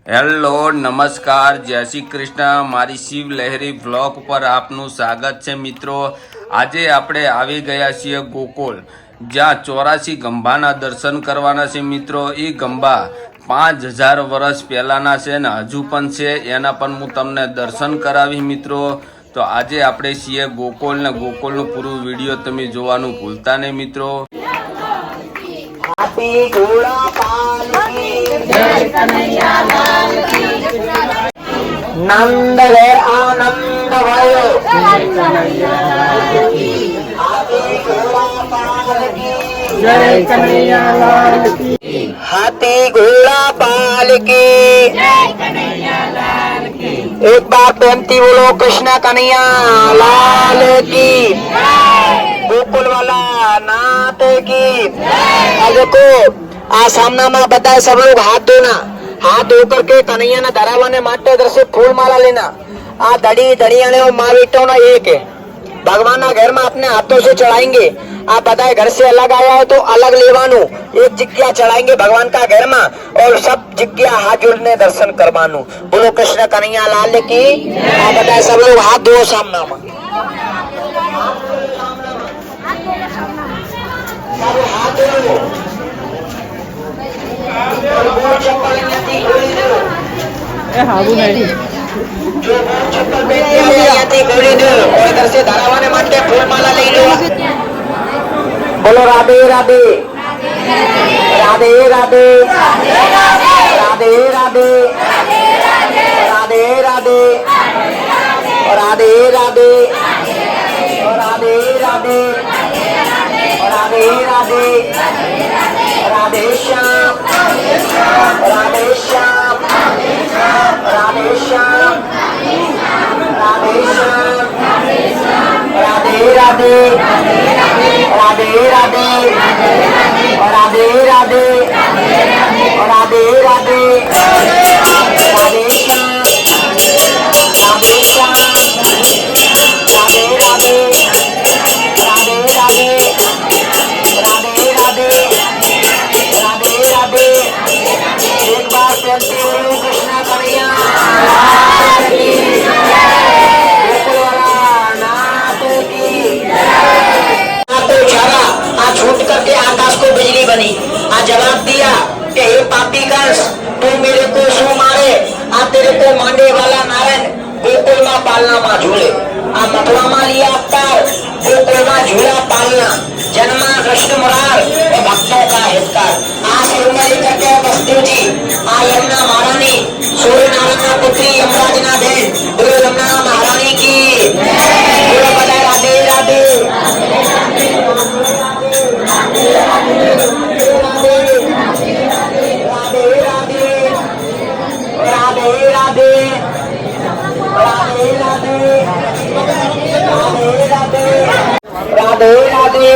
Hello નમસ્કાર જય શ્રી કૃષ્ણ મારી શિવ લહેરી વ્લોગ પર આપનું સ્વાગત છે મિત્રો। આજે આપણે આવી ગયા છીએ ગોકુળ, જ્યાં 84 ગંભાના દર્શન કરવાના છે મિત્રો। એ ગંભા 5000 વર્ષ પહેલાના છે ને હજુ પણ છે, એના પણ હું તમને દર્શન કરાવી મિત્રો। તો આજે આપણે છીએ ગોકુળ ને ગોકુળનું પૂરું વિડીયો તમે જોવાનું ભૂલતા નહીં મિત્રો। नंद है आनंद भयो जय कन्हैया लाल की। हाथी घोड़ा पाल की जय कन्हैया लाल की। एक बार प्रेमती बोलो कृष्ण कन्हैया लाल की। गोकुल वाला नाथ की। देखो आ सामना में बताए सब लोग हाथ धोना, हाथ धो करके कन्हैया ने धरावाने माटे इधर से फूल माला लेना। आ दड़ी दड़ियाने और माविटो ना एक है, भगवान ना घर में अपने हाथों से चढ़ाएंगे। आप बताए घर से अलग आया है तो अलग लेवानू, एक जिक्किया चढ़ाएंगे भगवान का घर में और सब जिक्किया हाथ जोड़ने दर्शन करवानू। बोलो कृष्ण कन्हैया लाल की। आप बताए सब लोग हाथ धो सामना में, हाथ धो। हाबू नहीं इधर से धरावाने माटे फूल माला ले लो। बोलो राधे राधे राधे राधे राधे राधे राधे राधे राधे राधे राधे राधे राधे राधे राधे श्याम राधे श्याम राधे श्याम राधे श्याम राधे राधे राधे राधे राधे राधे राधे राधे राधे श्याम राधे श्याम राधे राधे राधे राधे राधे राधे राधे राधे। एक बार चलते हुए कृष्ण कन्हैया गोकुल वाला नाथ की। तो चारा आ छूट करके आकाश को बिजली बनी। आ जवाब दिया कि हे पापी कंस, तू मेरे को शू मारे? आ तेरे को मारने वाला नारायण गोकुल में पालना में झूले। आ मथुरा में लिया अवतार, गोकुल में झूला पालना। जन्मा कृष्ण मुरार और भक्तों का हितकार। आज सुंदरी करके बसदेव जी आ यमुना महारानी, सूर्य नारायण पुत्री यमराज ना देन, बोलो यमुना महारानी की। बोलो बता राधे राधे राधे राधे राधे राधे राधे राधे राधे राधे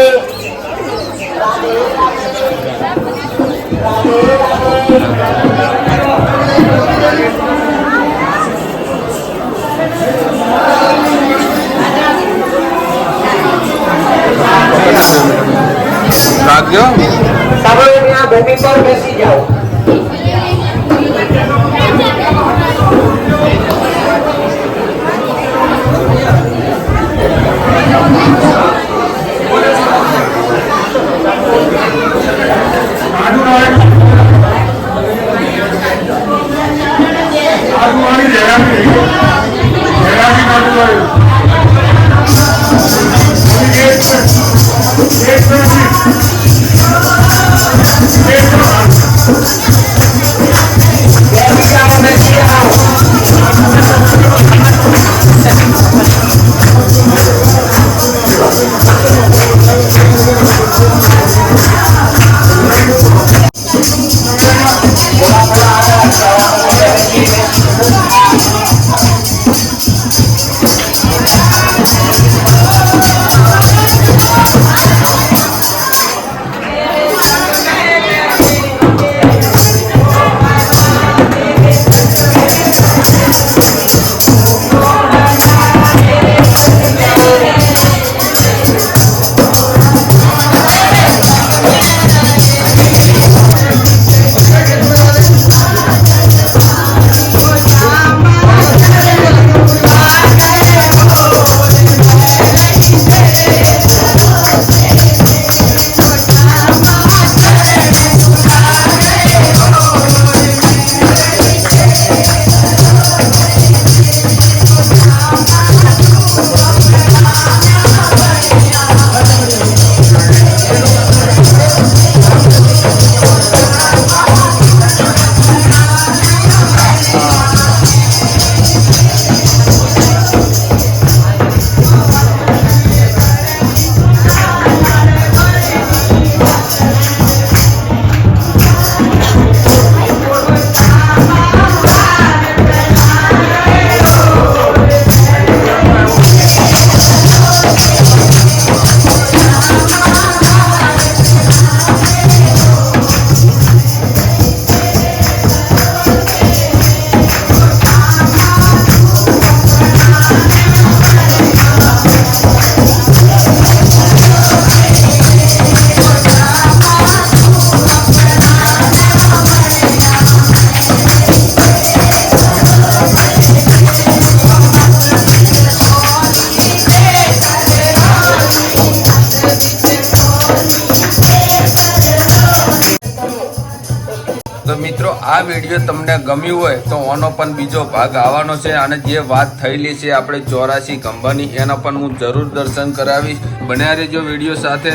આ વિડીયો તમને ગમ્યું હોય તો આનો પણ બીજો ભાગ આવવાનો છે અને જે વાત થયેલી છે આપણે 84 ખંભાની એના પણ હું જરૂર દર્શન કરાવીશ. બન્યા રહેજો વિડીયો સાથે.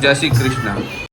જય શ્રી કૃષ્ણ.